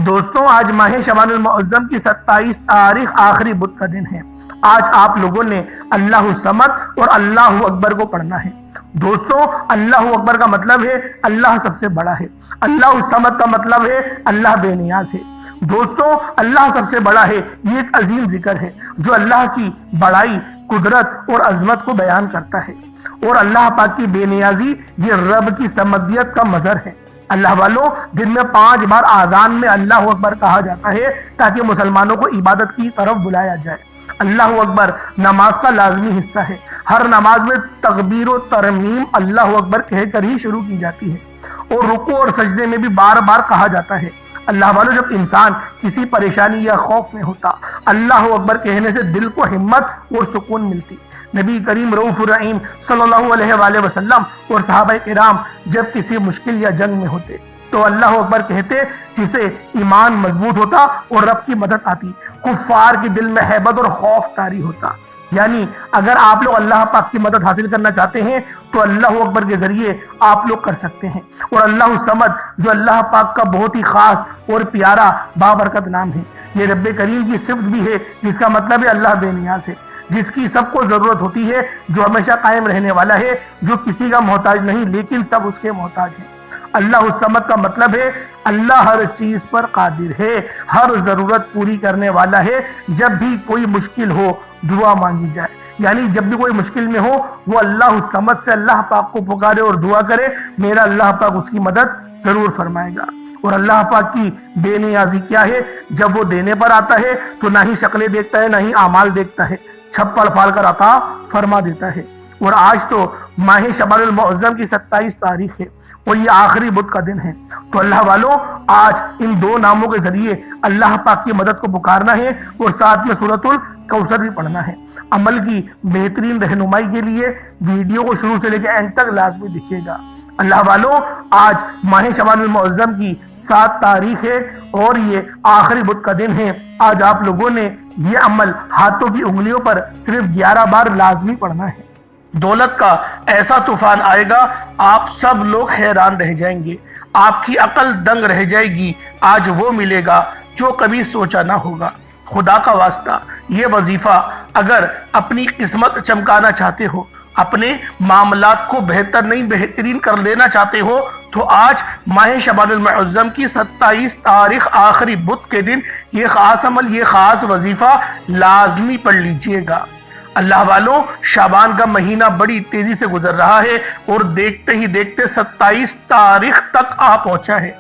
دوستوں آج ماہ شعبان المعظم کی 27 تاریخ آخری بدھ کا دن ہے۔ آج آپ لوگوں نے اللہ الصمد اور اللہ اکبر کو پڑھنا ہے۔ دوستوں اللہ اکبر کا مطلب ہے اللہ سب سے بڑا ہے۔ اللہ الصمد کا مطلب ہے اللہ بے نیاز ہے۔ دوستوں اللہ سب سے بڑا ہے، یہ ایک عظیم ذکر ہے جو اللہ کی بڑائی، قدرت اور عظمت کو بیان کرتا ہے، اور اللہ پاک کی بے نیازی یہ رب کی سمدیت کا مظہر ہے۔ اللہ والوں دن میں 5 بار آذان میں اللہ اکبر کہا جاتا ہے تاکہ مسلمانوں کو عبادت کی طرف بلایا جائے۔ اللہ اکبر نماز کا لازمی حصہ ہے۔ ہر نماز میں تکبیر و ترمیم اللہ اکبر کہہ کر ہی شروع کی جاتی ہے، اور رکوع اور سجدے میں بھی بار بار کہا جاتا ہے۔ اللہ والوں جب انسان کسی پریشانی یا خوف میں ہوتا، اللہ اکبر کہنے سے دل کو ہمت اور سکون ملتی۔ نبی کریم رؤوف الرحیم صلی اللہ علیہ وآلہ وسلم اور صحابہ کرام جب کسی مشکل یا جنگ میں ہوتے تو اللہ اکبر کہتے، جسے ایمان مضبوط ہوتا اور رب کی مدد آتی، کفار کے دل میں ہیبت اور خوف طاری ہوتا۔ یعنی اگر آپ لوگ اللہ پاک کی مدد حاصل کرنا چاہتے ہیں تو اللہ اکبر کے ذریعے آپ لوگ کر سکتے ہیں۔ اور اللہ الصمد جو اللہ پاک کا بہت ہی خاص اور پیارا بابرکت نام ہے، یہ رب کریم کی صفت بھی ہے جس کا مطلب ہے اللہ بے نیاز ہے، جس کی سب کو ضرورت ہوتی ہے، جو ہمیشہ قائم رہنے والا ہے، جو کسی کا محتاج نہیں لیکن سب اس کے محتاج ہیں۔ اللہ الصمد کا مطلب ہے اللہ ہر چیز پر قادر ہے، ہر ضرورت پوری کرنے والا ہے۔ جب بھی کوئی مشکل ہو دعا مانگی جائے، یعنی جب بھی کوئی مشکل میں ہو وہ اللہ الصمد سے اللہ پاک کو پکارے اور دعا کرے، میرا اللہ پاک اس کی مدد ضرور فرمائے گا۔ اور اللہ پاک کی بے نیازی کیا ہے؟ جب وہ دینے پر آتا ہے تو نہ ہی شکلیں دیکھتا ہے نہ ہی اعمال دیکھتا ہے، چھپڑ پھاڑ کر عطا فرما دیتا ہے۔ اور آج تو ماہ شعبان المعظم کی 27 تاریخ ہے اور یہ آخری بدھ کا دن ہے، تو اللہ والوں آج ان 2 ناموں کے ذریعے اللہ پاک کی مدد کو پکارنا ہے اور ساتھ میں سورۃ الکوثر بھی پڑھنا ہے۔ عمل کی بہترین رہنمائی کے لیے ویڈیو کو شروع سے لے کے اینڈ تک لازمی دیکھیے گا۔ اللہ والوں آج ماہ شعبان المعظم کی 7 تاریخ ہے اور یہ آخری بدھ کا دن ہے۔ آج آپ لوگوں نے یہ عمل ہاتھوں کی انگلیوں پر صرف 11 بار لازمی پڑھنا ہے۔ دولت کا ایسا طوفان آئے گا، آپ سب لوگ حیران رہ جائیں گے، آپ کی عقل دنگ رہ جائے گی۔ آج وہ ملے گا جو کبھی سوچا نہ ہوگا۔ خدا کا واسطہ یہ وظیفہ اگر اپنی قسمت چمکانا چاہتے ہو، اپنے معاملات کو بہتر نہیں بہترین کر لینا چاہتے ہو، تو آج ماہ شعبان المعظم کی 27 تاریخ آخری بدھ کے دن یہ خاص عمل، یہ خاص وظیفہ لازمی پڑھ لیجئے گا۔ اللہ والوں شعبان کا مہینہ بڑی تیزی سے گزر رہا ہے اور دیکھتے ہی دیکھتے 27 تاریخ تک آ پہنچا ہے،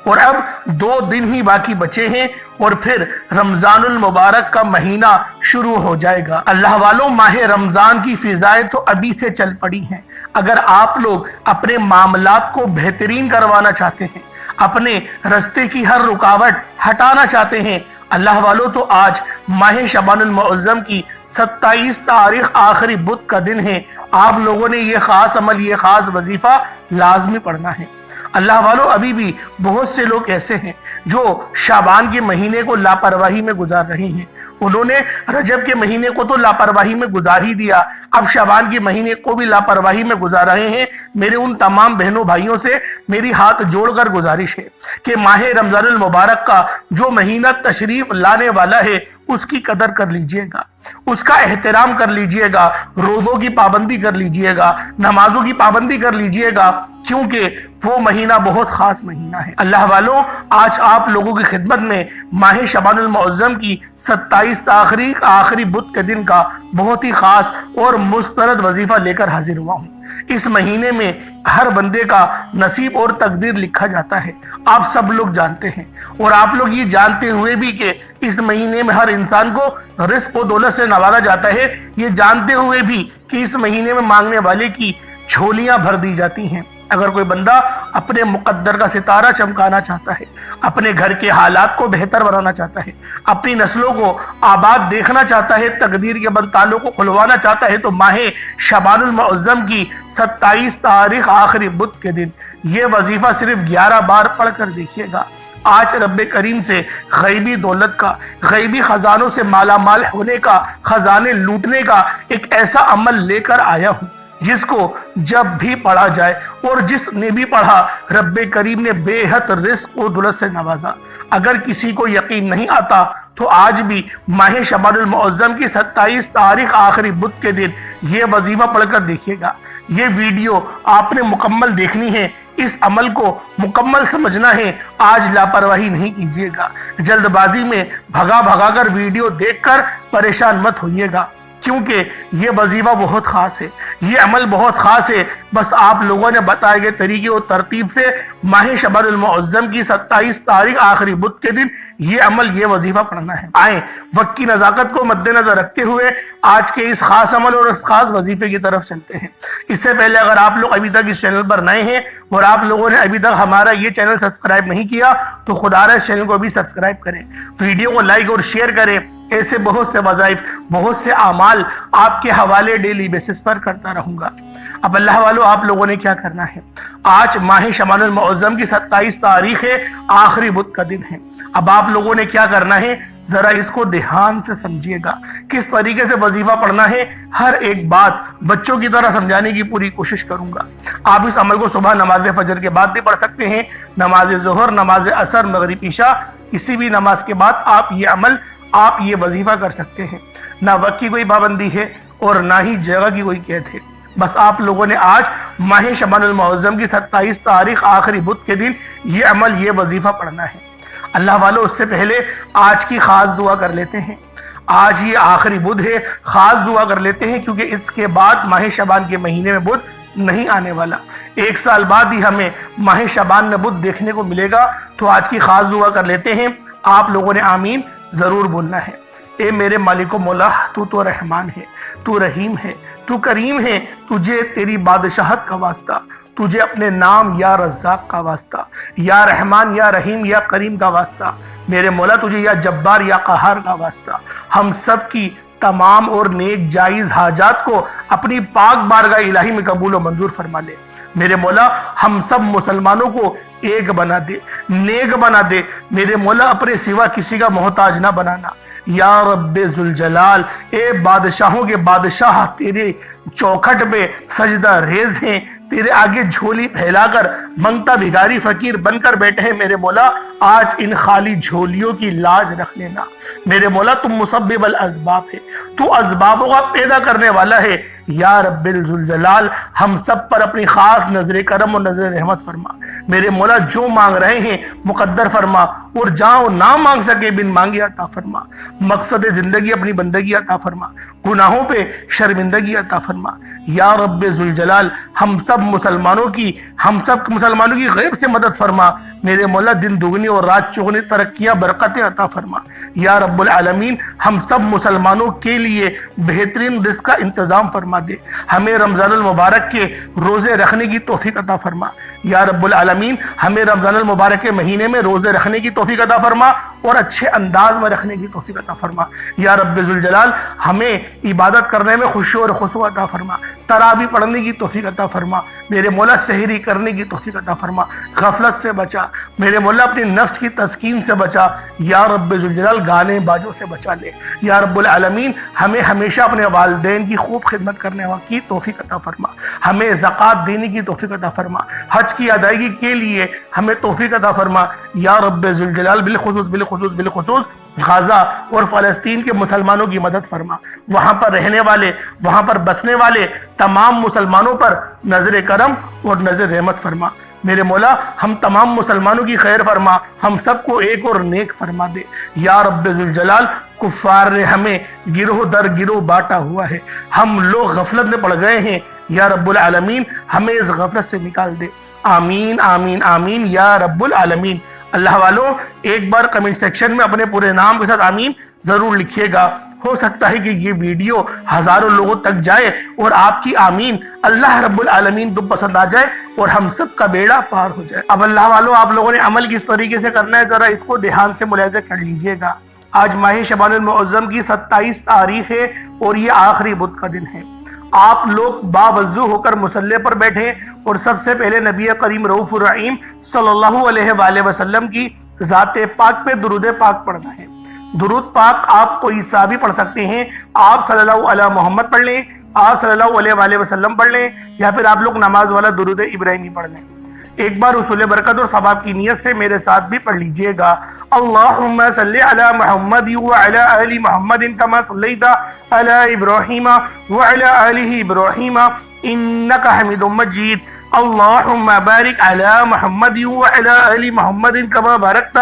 اور اب 2 دن ہی باقی بچے ہیں اور پھر رمضان المبارک کا مہینہ شروع ہو جائے گا۔ اللہ والوں ماہ رمضان کی فضائیں تو ابھی سے چل پڑی ہیں۔ اگر آپ لوگ اپنے معاملات کو بہترین کروانا چاہتے ہیں، اپنے رستے کی ہر رکاوٹ ہٹانا چاہتے ہیں، اللہ والوں تو آج ماہ شعبان المعظم کی 27 تاریخ آخری بدھ کا دن ہے۔ آپ لوگوں نے یہ خاص عمل، یہ خاص وظیفہ لازمی پڑھنا ہے۔ اللہ والوں ابھی بھی بہت سے لوگ ایسے ہیں جو شعبان کے مہینے کو لاپرواہی میں گزار رہے ہیں۔ انہوں نے رجب کے مہینے کو تو لاپرواہی میں گزار ہی دیا، اب شعبان کے مہینے کو بھی لاپرواہی میں گزار رہے ہیں۔ میرے ان تمام بہنوں بھائیوں سے میری ہاتھ جوڑ کر گزارش ہے کہ ماہ رمضان المبارک کا جو مہینہ تشریف لانے والا ہے اس کی قدر کر لیجئے گا، اس کا احترام کر لیجئے گا، روزوں کی پابندی کر لیجئے گا، نمازوں کی پابندی کر لیجئے گا، کیونکہ وہ مہینہ بہت خاص مہینہ ہے۔ اللہ والوں آج آپ لوگوں کی خدمت میں ماہ شعبان المعظم کی 27 تاریخ آخری بدھ کے دن کا بہت ہی خاص اور مستند وظیفہ لے کر حاضر ہوا ہوں۔ اس مہینے میں ہر بندے کا نصیب اور تقدیر لکھا جاتا ہے، آپ سب لوگ جانتے ہیں، اور آپ لوگ یہ جانتے ہوئے بھی کہ اس مہینے میں ہر انسان کو رزق و دولت سے نوازا جاتا ہے، یہ جانتے ہوئے بھی کہ اس مہینے میں مانگنے والے کی جھولیاں بھر دی جاتی ہیں۔ اگر کوئی بندہ اپنے مقدر کا ستارہ چمکانا چاہتا ہے، اپنے گھر کے حالات کو بہتر بنانا چاہتا ہے، اپنی نسلوں کو آباد دیکھنا چاہتا ہے، تقدیر کے بند تالوں کو کھلوانا چاہتا ہے، تو ماہ شعبان المعظم کی 27 تاریخ آخری بدھ کے دن یہ وظیفہ صرف 11 بار پڑھ کر دیکھیے گا۔ آج رب کریم سے غیبی دولت کا، غیبی خزانوں سے مالا مال ہونے کا، خزانے لوٹنے کا ایک ایسا عمل لے کر آیا ہوں جس کو جب بھی پڑھا جائے اور جس نے بھی پڑھا رب کریم نے بے حد رزق و دولت سے نوازا۔ اگر کسی کو یقین نہیں آتا تو آج بھی ماہ شعبان المعظم کی 27 تاریخ آخری بدھ کے دن یہ وظیفہ پڑھ کر دیکھیے گا۔ یہ ویڈیو آپ نے مکمل دیکھنی ہے، اس عمل کو مکمل سمجھنا ہے۔ آج لاپرواہی نہیں کیجیے گا، جلد بازی میں بھگا کر ویڈیو دیکھ کر پریشان مت ہوئیے گا، کیونکہ یہ وظیفہ بہت خاص ہے، یہ عمل بہت خاص ہے۔ بس آپ لوگوں نے بتائے گئے طریقے اور ترتیب سے ماہ شعبان المعظم کی 27 تاریخ آخری بدھ کے دن یہ عمل، یہ وظیفہ پڑھنا ہے۔ آئیں وقت کی نزاکت کو مد نظر رکھتے ہوئے آج کے اس خاص عمل اور اس خاص وظیفے کی طرف چلتے ہیں۔ اس سے پہلے اگر آپ لوگ ابھی تک اس چینل پر نئے ہیں اور آپ لوگوں نے ابھی تک ہمارا یہ چینل سبسکرائب نہیں کیا تو خدا رہا اس چینل کو بھی سبسکرائب کریں، ویڈیو کو لائک اور شیئر کریں۔ ایسے بہت سے وظائف، بہت سے اعمال آپ کے حوالے ڈیلی بیسس پر کرتا رہوں گا۔ اب اللہ والو آپ لوگوں نے کیا کرنا ہے؟ آج ماہ شعبان المعظم کی 27 تاریخ ہے، آخری بدھ کا دن ہے۔ اب آپ لوگوں نے کیا کرنا ہے؟ ذرا اس کو دھیان سے سمجھیے گا، کس طریقے سے وظیفہ پڑھنا ہے۔ ہر ایک بات بچوں کی طرح سمجھانے کی پوری کوشش کروں گا۔ آپ اس عمل کو صبح نماز فجر کے بعد بھی پڑھ سکتے ہیں، نماز ظہر، نماز عصر، مغرب، عشاء، کسی بھی نماز کے بعد آپ یہ عمل، آپ یہ وظیفہ کر سکتے ہیں۔ نہ وقت کی کوئی پابندی ہے اور نہ ہی جگہ کی کوئی قید ہے۔ بس آپ لوگوں نے آج ماہ شعبان المعظم کی 27 تاریخ آخری بدھ کے دن یہ عمل، یہ وظیفہ پڑھنا ہے۔ اللہ والو اس سے پہلے آج کی خاص دعا کر لیتے ہیں۔ آج یہ آخری بدھ ہے، خاص دعا کر لیتے ہیں کیونکہ اس کے بعد ماہ شعبان کے مہینے میں بدھ نہیں آنے والا۔ 1 سال بعد ہی ہمیں ماہ شعبان میں بدھ دیکھنے کو ملے گا۔ تو آج کی خاص دعا کر لیتے ہیں۔ آپ لوگوں نے آمین ضرور بولنا ہے۔ اے میرے مالک و مولا، تو رحمان ہے، تو رحیم ہے، تو کریم ہے، تجھے تیری بادشاہت کا واسطہ، تجھے اپنے نام یا رزاق کا واسطہ، یا رحمان یا رحیم یا کریم کا واسطہ، میرے مولا تجھے یا جبار یا قہار کا واسطہ، ہم سب کی تمام اور نیک جائز حاجات کو اپنی پاک بارگاہ الہی میں قبول و منظور فرما لے۔ میرے مولا ہم سب مسلمانوں کو ایک بنا دے، نیک بنا دے۔ میرے مولا اپنے سوا کسی کا محتاج نہ بنانا۔ یا رب ذوالجلال، اے بادشاہوں کے بادشاہ، تیرے چوکھٹ پہ سجدہ ریز ہیں، تیرے آگے جھولی پھیلا کر منگتا بھگاری فقیر بن کر بیٹھے ہیں۔ میرے مولا آج ان خالی جھولیوں کی لاج رکھ لینا۔ میرے مولا تم مسبب الاسباب ہے، تو اسبابوں کا پیدا کرنے والا ہے۔ یا رب ذوالجلال ہم سب پر اپنی خاص نظر کرم اور نظر رحمت فرما۔ میرے مولا جو مانگ رہے ہیں مقدر فرما، اور جہاں نہ مانگ سکے بن مانگے عطا فرما۔ مقصد زندگی اپنی بندگی عطا فرما، گناہوں پہ شرمندگی عطا فرما۔ یا رب ذوالجلال ہم سب مسلمانوں کی غیب سے مدد فرما۔ میرے مولا دن دگنی اور رات چگنی ترقیاں برکتیں عطا فرما۔ یا رب العالمین ہم سب مسلمانوں کے لیے بہترین رزق کا انتظام فرما دے۔ ہمیں رمضان المبارک کے روزے رکھنے کی توفیق عطا فرما۔ یا رب العالمین ہمیں رمضان المبارک کے مہینے میں روزے رکھنے کی توفیق عطا فرما اور اچھے انداز میں رکھنے کی توفیق عطا فرما۔ یا رب ذوالجلال ہمیں عبادت کرنے میں خشوع اور خضوع عطا فرما، تراویح پڑھنے کی توفیق عطا فرما۔ میرے مولا سحری کرنے کی توفیق عطا فرما، غفلت سے بچا۔ میرے مولا اپنی نفس کی تسکین سے بچا۔ یا رب ذوالجلال گانے باجوں سے بچا لے۔ یا رب العالمین ہمیں ہمیشہ اپنے والدین کی خوب خدمت کرنے کی توفیق عطا فرما، ہمیں زکوٰۃ دینے کی توفیق عطا فرما، حج کی ادائیگی کے لیے ہمیں توفیق عطا فرما۔ یا رب ذوالجلال بالخصوص غزہ اور فلسطین کے مسلمانوں کی مدد فرما۔ وہاں پر رہنے والے، وہاں پر بسنے والے تمام مسلمانوں پر نظر کرم اور نظر رحمت فرما۔ میرے مولا ہم تمام مسلمانوں کی خیر فرما، ہم سب کو ایک اور نیک فرما دے۔ یا رب ذوالجلال کفار نے ہمیں گروہ در گروہ بانٹا ہوا ہے، ہم لوگ غفلت میں پڑ گئے ہیں۔ یا رب العالمین ہمیں اس غفلت سے نکال دے۔ آمین آمین آمین یا رب العالمین۔ اللہ والوں ایک بار کمنٹ سیکشن میں اپنے پورے نام کے ساتھ آمین ضرور لکھیے گا۔ ہو سکتا ہے کہ یہ ویڈیو ہزاروں لوگوں تک جائے اور آپ کی آمین اللہ رب العالمین کو پسند آ جائے اور ہم سب کا بیڑا پار ہو جائے۔ اب اللہ والوں آپ لوگوں نے عمل کس طریقے سے کرنا ہے ذرا اس کو دھیان سے ملاحظہ کر لیجئے گا۔ آج ماہ شعبان المعظم کی 27 تاریخ ہے اور یہ آخری بدھ کا دن ہے۔ آپ لوگ باوضو ہو کر مصلی پر بیٹھیں اور سب سے پہلے نبی کریم رؤوف الرحیم صلی اللہ علیہ وآلہ وسلم کی ذات پاک پہ درود پاک پڑھنا ہے۔ درود پاک آپ کوئی سا بھی پڑھ سکتے ہیں، آپ صلی اللہ علیہ محمد پڑھ لیں آپ صلی اللہ علیہ وسلم پڑھ لیں یا پھر آپ لوگ نماز والا درود ابراہیمی پڑھ لیں۔ ایک بار حصول برکت اور ثواب کی نیت سے میرے ساتھ بھی پڑھ لیجئے گا۔ اللہم صلی علی محمد وعلی آل محمد کما صلیت علی ابراہیم وعلی آل ابراہیم انک حمید مجید۔ اللہم بارک علی محمد وعلی آل محمد کما بارکت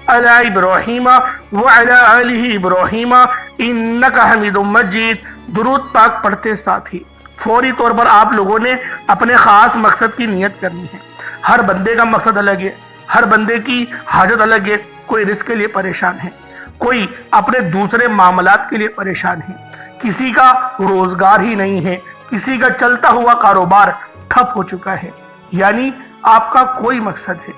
علی ابراہیم وعلی آل ابراہیم انک حمید مجید۔ درود پاک پڑھتے ساتھ ہی فوری طور پر آپ لوگوں نے اپنے خاص مقصد کی نیت کرنی ہے۔ ہر بندے کا مقصد الگ ہے، ہر بندے کی حاجت الگ ہے۔ کوئی رزق کے لیے پریشان ہے، کوئی اپنے دوسرے معاملات کے لیے پریشان ہے، کسی کا روزگار ہی نہیں ہے، کسی کا چلتا ہوا کاروبار ٹھپ ہو چکا ہے۔ یعنی آپ کا کوئی مقصد ہے،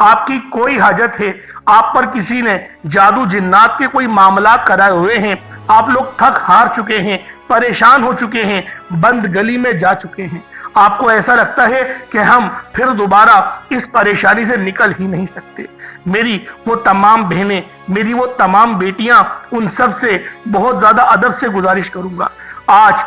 آپ کی کوئی حاجت ہے، آپ پر کسی نے جادو جنات کے کوئی معاملات کرائے ہوئے ہیں، آپ لوگ تھک ہار چکے ہیں، پریشان ہو چکے ہیں، بند گلی میں جا چکے ہیں۔ آپ کو ایسا لگتا ہے کہ ہم پھر دوبارہ اس پریشانی سے نکل ہی نہیں سکتے۔ میری وہ تمام بہنیں، میری وہ تمام بیٹیاں، ان سب سے بہت زیادہ ادب سے گزارش کروں گا، آج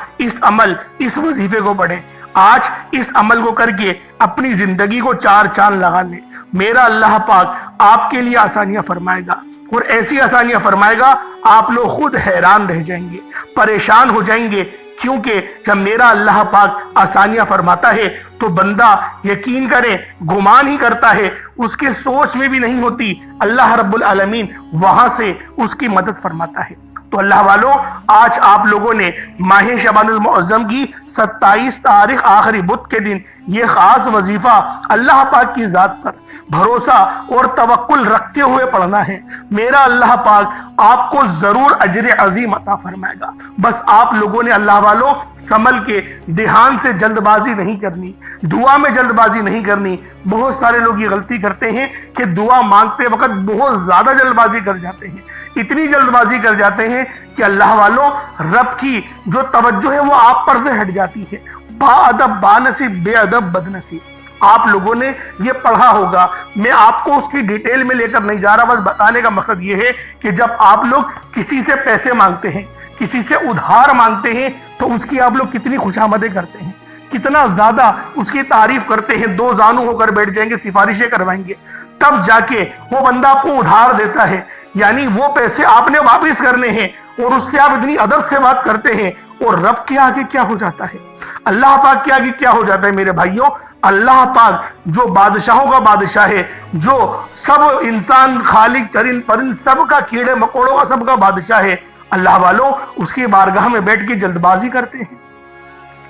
اس وظیفے کو پڑھیں، آج اس عمل کو کر کے اپنی زندگی کو چار چاند لگا لیں۔ میرا اللہ پاک آپ کے لیے آسانیاں فرمائے گا، اور ایسی آسانیاں فرمائے گا آپ لوگ خود حیران رہ جائیں گے، پریشان ہو جائیں گے۔ کیونکہ جب میرا اللہ پاک آسانیاں فرماتا ہے تو بندہ یقین کرے گمان ہی کرتا ہے، اس کے سوچ میں بھی نہیں ہوتی، اللہ رب العالمین وہاں سے اس کی مدد فرماتا ہے۔ تو اللہ والوں، آج آپ لوگوں نے ماہ شعبان المعظم کی 27 تاریخ آخری بدھ کے دن یہ خاص وظیفہ اللہ پاک کی ذات پر بھروسہ اور توکل رکھتے ہوئے پڑھنا ہے۔ میرا اللہ پاک آپ کو ضرور اجر عظیم عطا فرمائے گا۔ بس آپ لوگوں نے اللہ والوں سنبھل کے دھیان سے جلد بازی نہیں کرنی، دعا میں جلد بازی نہیں کرنی۔ بہت سارے لوگ یہ غلطی کرتے ہیں کہ دعا مانگتے وقت بہت زیادہ جلد بازی کر جاتے ہیں، اتنی جلد بازی کر جاتے ہیں کہ اللہ والوں رب کی جو توجہ ہے وہ آپ پر سے ہٹ جاتی ہے۔ با ادب با نصیب، بے ادب بد نصیب۔ آپ لوگوں نے یہ پڑھا ہوگا، میں آپ کو اس کی ڈیٹیل میں لے کر نہیں جا رہا، بس بتانے کا مقصد یہ ہے کہ جب آپ لوگ کسی سے پیسے مانگتے ہیں، کسی سے ادھار مانگتے ہیں، تو اس کی آپ لوگ کتنی خوشامدیں کرتے ہیں، کتنا زیادہ اس کی تعریف کرتے ہیں، دو زانو ہو کر بیٹھ جائیں گے، سفارشیں کروائیں گے، تب جا کے وہ بندہ آپ کو ادھار دیتا ہے۔ یعنی وہ پیسے آپ نے واپس کرنے ہیں اور اس سے آپ اتنی ادب سے بات کرتے ہیں، اور رب کے آگے کیا ہو جاتا ہے، اللہ پاک کے آگے کیا ہو جاتا ہے میرے بھائیوں۔ اللہ پاک جو بادشاہوں کا بادشاہ ہے، جو سب انسان خالق چرند پرند سب کا، کیڑے مکوڑوں کا سب کا بادشاہ ہے، اللہ والوں اس کی بارگاہ میں بیٹھ کے جلد بازی کرتے ہیں،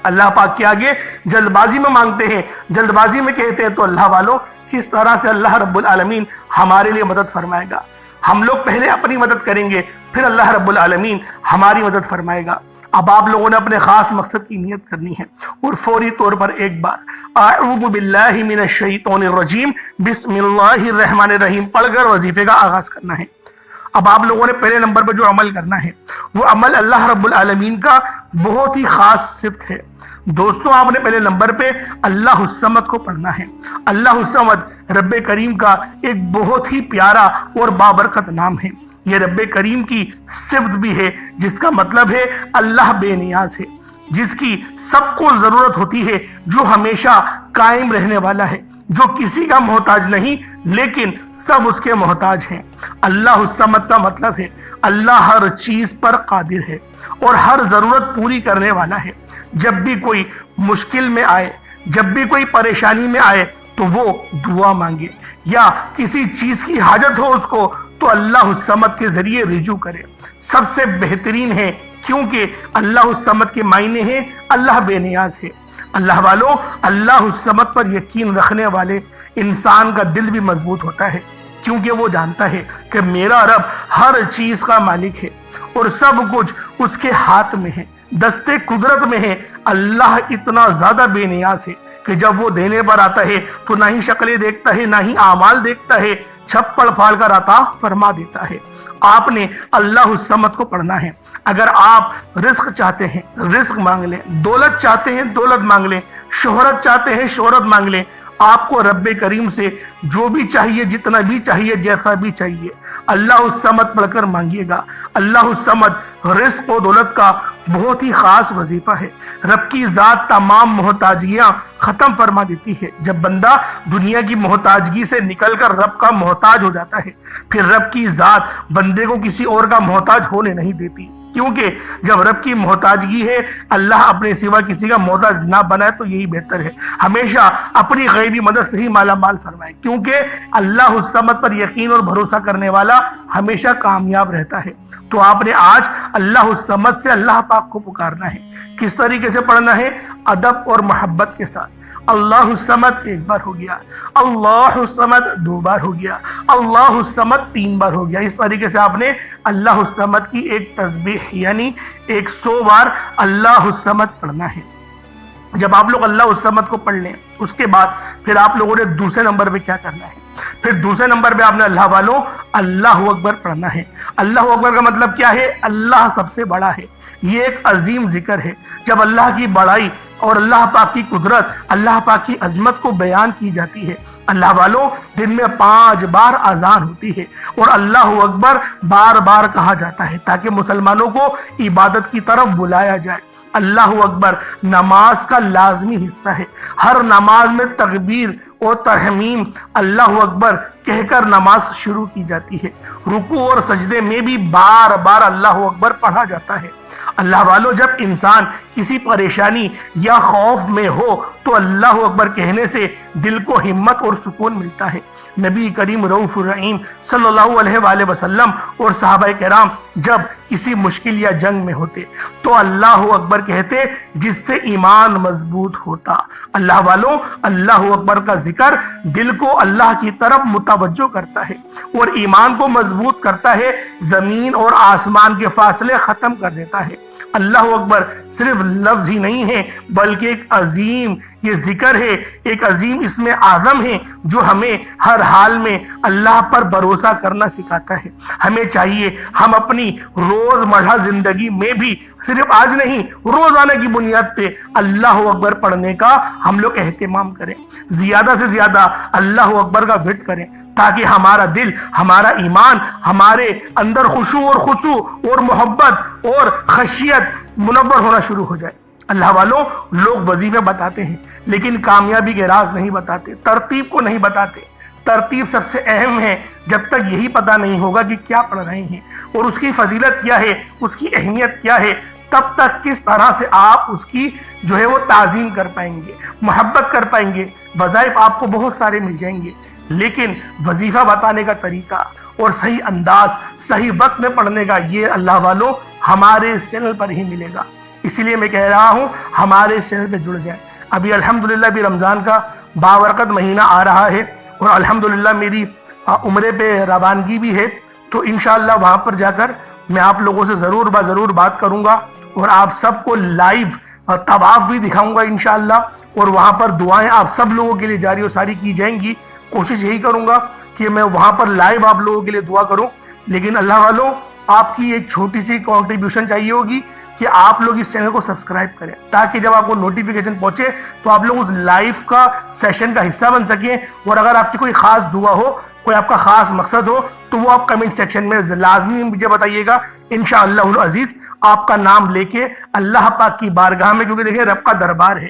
اللہ پاک کے آگے جلد بازی میں مانگتے ہیں، جلد بازی میں کہتے ہیں، تو اللہ والوں کس طرح سے اللہ رب العالمین ہمارے لیے مدد فرمائے گا۔ ہم لوگ پہلے اپنی مدد کریں گے، پھر اللہ رب العالمین ہماری مدد فرمائے گا۔ اب آپ لوگوں نے اپنے خاص مقصد کی نیت کرنی ہے، اور فوری طور پر ایک بار اعوذ باللہ من الشیطان الرجیم بسم اللہ الرحمن الرحیم پڑھ کر وظیفے کا آغاز کرنا ہے۔ اب آپ لوگوں نے پہلے نمبر پر جو عمل کرنا ہے وہ عمل اللہ رب العالمین کا بہت ہی خاص صفت ہے۔ دوستوں، آپ نے پہلے نمبر پہ اللہ الصمد کو پڑھنا ہے۔ اللہ الصمد رب کریم کا ایک بہت ہی پیارا اور بابرکت نام ہے۔ یہ رب کریم کی صفت بھی ہے، جس کا مطلب ہے اللہ بے نیاز ہے، جس کی سب کو ضرورت ہوتی ہے، جو ہمیشہ قائم رہنے والا ہے، جو کسی کا محتاج نہیں لیکن سب اس کے محتاج ہیں۔ اللہ الصمد کا مطلب ہے اللہ ہر چیز پر قادر ہے اور ہر ضرورت پوری کرنے والا ہے۔ جب بھی کوئی مشکل میں آئے، جب بھی کوئی پریشانی میں آئے تو وہ دعا مانگے، یا کسی چیز کی حاجت ہو اس کو، تو اللہ الصمد کے ذریعے رجوع کرے۔ سب سے بہترین ہے، کیونکہ اللہ الصمد کے معنی ہیں اللہ بے نیاز ہے۔ اللہ والوں، اللہ الصمد پر یقین رکھنے والے انسان کا دل بھی مضبوط ہوتا ہے، کیونکہ وہ جانتا ہے کہ میرا رب ہر چیز کا مالک ہے اور سب کچھ اس کے ہاتھ میں ہے، دستے قدرت میں ہے۔ اللہ اتنا زیادہ بے نیاز ہے کہ جب وہ دینے پر آتا ہے تو نہ ہی شکلیں دیکھتا ہے، نہ ہی اعمال دیکھتا ہے، چھپڑ پھاڑ کر عطا فرما دیتا ہے۔ آپ نے اللہ الصمد کو پڑھنا ہے۔ اگر آپ رزق چاہتے ہیں رزق مانگ لیں، دولت چاہتے ہیں دولت مانگ لیں، شہرت چاہتے ہیں شہرت مانگ لیں، آپ کو رب کریم سے جو بھی چاہیے، جتنا بھی چاہیے، جیسا بھی چاہیے، اللہ الصمد پڑھ کر مانگیے گا۔ اللہ الصمد رزق و دولت کا بہت ہی خاص وظیفہ ہے۔ رب کی ذات تمام محتاجیاں ختم فرما دیتی ہے۔ جب بندہ دنیا کی محتاجگی سے نکل کر رب کا محتاج ہو جاتا ہے، پھر رب کی ذات بندے کو کسی اور کا محتاج ہونے نہیں دیتی، کیونکہ جب رب کی محتاجگی ہے، اللہ اپنے سوا کسی کا محتاج نہ بنائے تو یہی بہتر ہے۔ ہمیشہ اپنی غیبی مدد سے ہی مالا مال فرمائے، کیونکہ اللہ الصمد پر یقین اور بھروسہ کرنے والا ہمیشہ کامیاب رہتا ہے۔ تو آپ نے آج اللہ الصمد سے اللہ پاک کو پکارنا ہے۔ کس طریقے سے پڑھنا ہے؟ ادب اور محبت کے ساتھ۔ اللہ الصمد ایک بار ہو گیا، اللہ الصمد دو بار ہو گیا، اللہ الصمد تین بار ہو گیا۔ اس طریقے سے آپ نے اللہ الصمد کی ایک تسبیح یعنی 100 بار اللہ الصمد پڑھنا ہے۔ جب آپ لوگ اللہ الصمد کو پڑھ لیں، اس کے بعد پھر آپ لوگوں نے دوسرے نمبر پہ کیا کرنا ہے؟ پھر دوسرے نمبر پہ آپ نے اللہ والوں اللہ اکبر پڑھنا ہے۔ اللہ اکبر کا مطلب کیا ہے؟ اللہ سب سے بڑا ہے۔ یہ ایک عظیم ذکر ہے۔ جب اللہ کی بڑائی اور اللہ پاک کی قدرت، اللہ پاک کی عظمت کو بیان کی جاتی ہے، اللہ والوں دن میں 5 بار اذان ہوتی ہے اور اللہ اکبر بار بار کہا جاتا ہے تاکہ مسلمانوں کو عبادت کی طرف بلایا جائے۔ اللہ اکبر نماز کا لازمی حصہ ہے۔ ہر نماز میں تکبیر اور ترحمیم اللہ اکبر کہہ کر نماز شروع کی جاتی ہے۔ رکوع اور سجدے میں بھی بار بار اللہ اکبر پڑھا جاتا ہے۔ اللہ والوں جب انسان کسی پریشانی یا خوف میں ہو تو اللہ اکبر کہنے سے دل کو ہمت اور سکون ملتا ہے۔ نبی کریم رؤوف الرحیم صلی اللہ علیہ وآلہ وسلم اور صحابہ کرام جب کسی مشکل یا جنگ میں ہوتے تو اللہ اکبر کہتے، جس سے ایمان مضبوط ہوتا۔ اللہ والوں اللہ اکبر کا ذکر دل کو اللہ کی طرف متوجہ کرتا ہے اور ایمان کو مضبوط کرتا ہے، زمین اور آسمان کے فاصلے ختم کر دیتا ہے۔ اللہ اکبر صرف لفظ ہی نہیں ہے بلکہ ایک عظیم یہ ذکر ہے، ایک عظیم اسم اعظم ہے جو ہمیں ہر حال میں اللہ پر بھروسہ کرنا سکھاتا ہے۔ ہمیں چاہیے ہم اپنی روزمرہ زندگی میں بھی صرف آج نہیں، روزانہ کی بنیاد پہ اللہ اکبر پڑھنے کا ہم لوگ اہتمام کریں، زیادہ سے زیادہ اللہ اکبر کا ورد کریں تاکہ ہمارا دل، ہمارا ایمان، ہمارے اندر خشوع اور خضوع اور محبت اور خشیت منور ہونا شروع ہو جائے۔ اللہ والوں لوگ وظیفے بتاتے ہیں لیکن کامیابی کے راز نہیں بتاتے، ترتیب کو نہیں بتاتے۔ ترتیب سب سے اہم ہے۔ جب تک یہی پتہ نہیں ہوگا کہ کیا پڑھ رہے ہیں اور اس کی فضیلت کیا ہے، اس کی اہمیت کیا ہے، تب تک کس طرح سے آپ اس کی جو ہے وہ تعظیم کر پائیں گے، محبت کر پائیں گے۔ وظائف آپ کو بہت سارے مل جائیں گے لیکن وظیفہ بتانے کا طریقہ اور صحیح انداز، صحیح وقت میں پڑھنے کا، یہ اللہ والوں ہمارے چینل پر ہی ملے گا۔ اسی لیے میں کہہ رہا ہوں ہمارے چینل پہ جڑ جائیں۔ ابھی الحمدللہ بھی رمضان کا بابرکت مہینہ آ رہا ہے اور الحمدللہ میری عمرے پہ روانگی بھی ہے، تو انشاءاللہ وہاں پر جا کر میں آپ لوگوں سے ضرور بات کروں گا اور آپ سب کو لائیو طواف بھی دکھاؤں گا انشاءاللہ، اور وہاں پر دعائیں آپ سب لوگوں کے لیے جاری و ساری کی جائیں گی۔ کوشش یہی کروں گا کہ میں وہاں پر لائیو آپ لوگوں کے لیے دعا کروں، لیکن اللہ والوں آپ کی ایک چھوٹی سی کنٹریبیوشن چاہیے ہوگی کہ آپ لوگ اس چینل کو سبسکرائب کریں تاکہ جب آپ کو نوٹیفیکیشن پہنچے تو آپ لوگ اس لائیو کا سیشن کا حصہ بن سکیں، اور اگر آپ کی کوئی خاص دعا ہو، کوئی آپ کا خاص مقصد ہو تو وہ آپ کمنٹ سیکشن میں لازمی مجھے بتائیے گا۔ انشاءاللہ العزیز آپ کا نام لے کے اللہ پاک کی بارگاہ میں، کیونکہ دیکھیں رب کا دربار ہے،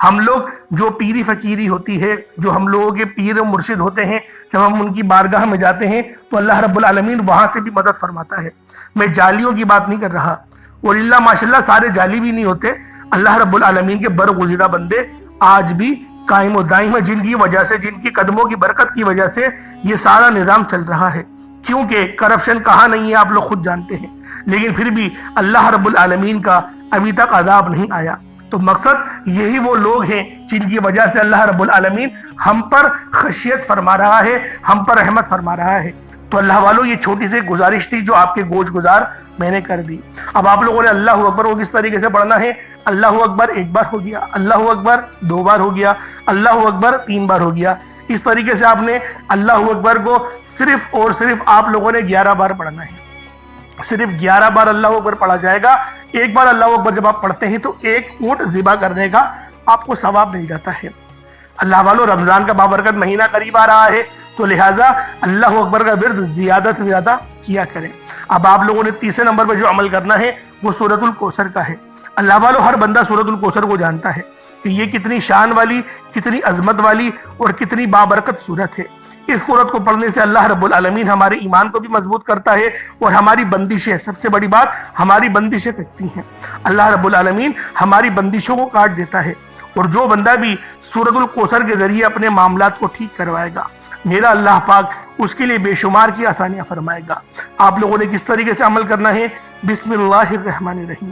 ہم لوگ جو پیری فقیری ہوتی ہے، جو ہم لوگوں کے پیر و مرشد ہوتے ہیں، جب ہم ان کی بارگاہ میں جاتے ہیں تو اللہ رب العالمین وہاں سے بھی مدد فرماتا ہے۔ میں جالیوں کی بات نہیں کر رہا، اور اللہ ماشاءاللہ سارے جعلی بھی نہیں ہوتے، اللہ رب العالمین کے برگزیدہ بندے آج بھی قائم و دائم ہے، جن کی وجہ سے، جن کی قدموں کی برکت کی وجہ سے یہ سارا نظام چل رہا ہے۔ کیونکہ کرپشن کہاں نہیں ہے آپ لوگ خود جانتے ہیں، لیکن پھر بھی اللہ رب العالمین کا ابھی تک عذاب نہیں آیا۔ تو مقصد یہی وہ لوگ ہیں جن کی وجہ سے اللہ رب العالمین ہم پر خشیت فرما رہا ہے، ہم پر رحمت فرما رہا ہے۔ تو اللہ والوں یہ چھوٹی سی گزارش تھی جو آپ کے گوش گزار میں نے کر دی۔ اب آپ لوگوں نے اللہ اکبر کو کس طریقے سے پڑھنا ہے؟ اللہ اکبر ایک بار ہو گیا، اللہ اکبر دو بار ہو گیا، اللہ اکبر تین بار ہو گیا۔ اس طریقے سے آپ نے اللہ اکبر کو صرف اور صرف آپ لوگوں نے 11 بار پڑھنا ہے۔ صرف 11 بار اللہ اکبر پڑھا جائے گا۔ ایک بار اللہ اکبر جب آپ پڑھتے ہیں تو ایک اونٹ ذبح کرنے کا آپ کو ثواب مل جاتا ہے۔ اللہ والوں رمضان کا بابرکت مہینہ قریب آ رہا ہے، تو لہٰذا اللہ اکبر کا ورد زیادہ سے زیادہ کیا کریں۔ اب آپ لوگوں نے تیسرے نمبر پہ جو عمل کرنا ہے وہ سورۃ الکوثر کا ہے۔ اللہ والوں ہر بندہ سورۃ الکوثر کو جانتا ہے کہ یہ کتنی شان والی، کتنی عظمت والی اور کتنی بابرکت سورت ہے۔ اس سورت کو پڑھنے سے اللہ رب العالمین ہمارے ایمان کو بھی مضبوط کرتا ہے اور ہماری بندشیں، سب سے بڑی بات ہماری بندشیں کٹتی ہیں۔ اللہ رب العالمین ہماری بندشوں کو کاٹ دیتا ہے، اور جو بندہ بھی سورۃ الکوثر کے ذریعے اپنے معاملات کو ٹھیک کروائے گا، میرا اللہ پاک اس کے لیے بے شمار کی آسانیاں فرمائے گا۔ آپ لوگوں نے کس طریقے سے عمل کرنا ہے؟ بسم اللہ الرحمن الرحیم،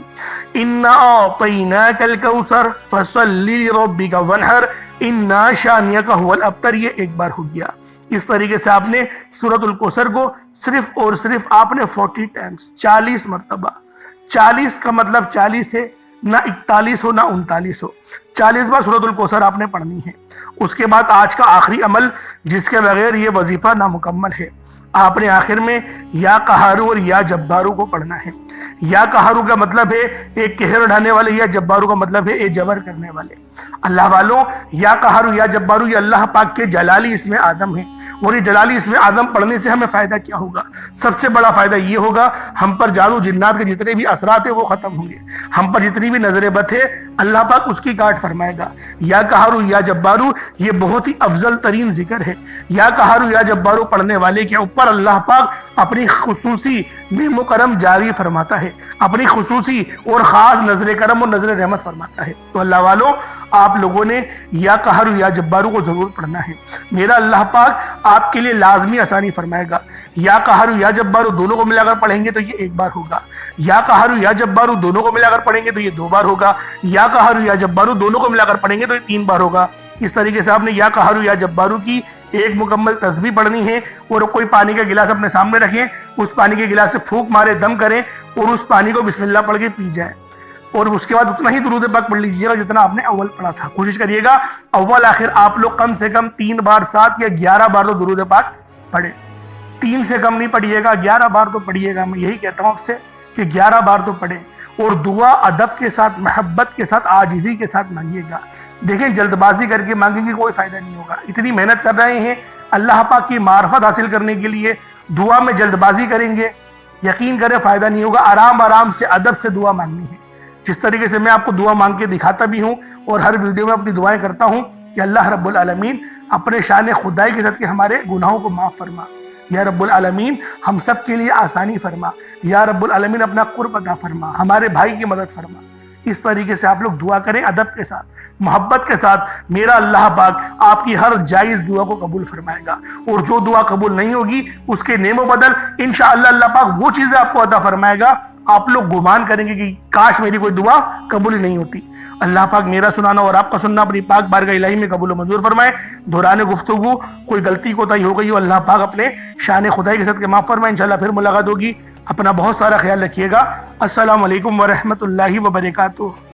انا اعطیناک الکوثر فصل لربک وانحر انا شانئک هو الابتر۔ یہ ایک بار ہو گیا۔ اس طریقے سے آپ نے سورۃ الکوثر کو صرف اور صرف آپ نے 40 ٹائمز، 40 مرتبہ، 40 کا مطلب 40 ہے، نہ 41 ہو نہ 39 ہو، 40 بار سورۃ الکوثر آپ نے پڑھنی ہے۔ اس کے بعد آج کا آخری عمل جس کے بغیر یہ وظیفہ نامکمل ہے، آپ نے آخر میں یا قہارو اور یا جبارو کو پڑھنا ہے۔ یا قہارو کا مطلب ہے ایک قہر اڑانے والے، یا جبارو کا مطلب ہے ایک جبر کرنے والے۔ اللہ والوں یا قہارو یا جبارو یہ اللہ پاک کے جلالی اسم اعظم ہے، اور یہ جلالی اسم اعظم پڑھنے سے ہمیں فائدہ کیا ہوگا؟ سب سے بڑا فائدہ یہ ہوگا ہم پر جادو جنات کے جتنے بھی اثرات ہیں وہ ختم ہوں گے، ہم پر جتنی بھی نظر بد ہے اللہ پاک اس کی کاٹ فرمائے گا۔ یا قہارو یا جبارو یہ بہت ہی افضل ترین ذکر ہے۔ یا قہارو یا جبارو پڑھنے والے کے اوپر اللہ پاک اپنی خصوصی نعم و کرم جاری فرماتا ہے، اپنی خصوصی اور خاص نظر کرم اور نظر رحمت فرماتا ہے۔ تو اللہ والوں آپ لوگوں نے یا قہارو یا جبارو کو ضرور پڑھنا ہے۔ میرا اللہ پاک آپ کے لیے لازمی آسانی فرمائے گا۔ یا قہارو یا جبارو دونوں کو ملا کر پڑھیں گے تو یہ ایک بار ہوگا، یا قہارو یا جبارو دونوں کو ملا کر پڑھیں گے تو یہ 2 بار ہوگا، یا قہارو یا جبارو دونوں کو ملا کر پڑھیں گے تو یہ 3 بار ہوگا۔ اس طریقے سے آپ نے یا قہارو یا جبارو کی ایک مکمل تسبیح پڑھنی ہے، اور کوئی پانی کا گلاس اپنے سامنے رکھیں، اس پانی کے گلاس سے پھونک مارے، دم کریں اور اس پانی کو بسم اللہ پڑھ کے پی جائیں، اور اس کے بعد اتنا ہی درود پاک پڑھ لیجیے گا جتنا آپ نے اول پڑھا تھا۔ کوشش کریے گا اول آخر آپ لوگ کم سے کم 3 بار 7 یا 11 بار تو درود پاک پڑھیں۔ 3 سے کم نہیں پڑھیے گا، 11 بار تو پڑھیے گا۔ میں یہی کہتا ہوں آپ سے کہ 11 بار تو پڑھیں، اور دعا ادب کے ساتھ، محبت کے ساتھ، عاجزی کے ساتھ مانگیے گا۔ دیکھیں جلد بازی کر کے مانگیں گے کوئی فائدہ نہیں ہوگا۔ اتنی محنت کر رہے ہیں اللہ پاک کی معرفت حاصل کرنے کے لیے، دعا میں جلد بازی کریں گے، یقین کریں فائدہ نہیں ہوگا۔ آرام آرام سے ادب سے دعا مانگنی ہے، جس طریقے سے میں آپ کو دعا مانگ کے دکھاتا بھی ہوں اور ہر ویڈیو میں اپنی دعائیں کرتا ہوں کہ اللہ رب العالمین اپنے شان خدائی کے ساتھ ہمارے گناہوں کو معاف فرما، یا رب العالمین ہم سب کے لیے آسانی فرما، یا رب العالمین اپنا قرب عطا فرما، ہمارے بھائی کی مدد فرما۔ اس طریقے سے آپ لوگ دعا کریں ادب کے ساتھ، محبت کے ساتھ۔ میرا اللہ پاک آپ کی ہر جائز دعا کو قبول فرمائے گا، اور جو دعا قبول نہیں ہوگی اس کے نعم و بدل انشاءاللہ اللہ پاک وہ چیزیں آپ کو عطا فرمائے گا آپ لوگ گمان کریں گے کہ کاش میری کوئی دعا قبول ہی نہیں ہوتی۔ اللہ پاک میرا سنانا اور آپ کا سننا اپنی پاک بارگاہ الہی میں قبول و منظور فرمائے۔ دوران گفتگو کوئی غلطی کوتاہی ہو گئی ہو اللہ پاک اپنے شان خدائی کے ساتھ کے معاف فرمائے۔ انشاءاللہ پھر ملاقات ہوگی۔ اپنا بہت سارا خیال رکھیے گا۔ السلام علیکم ورحمۃ اللہ وبرکاتہ۔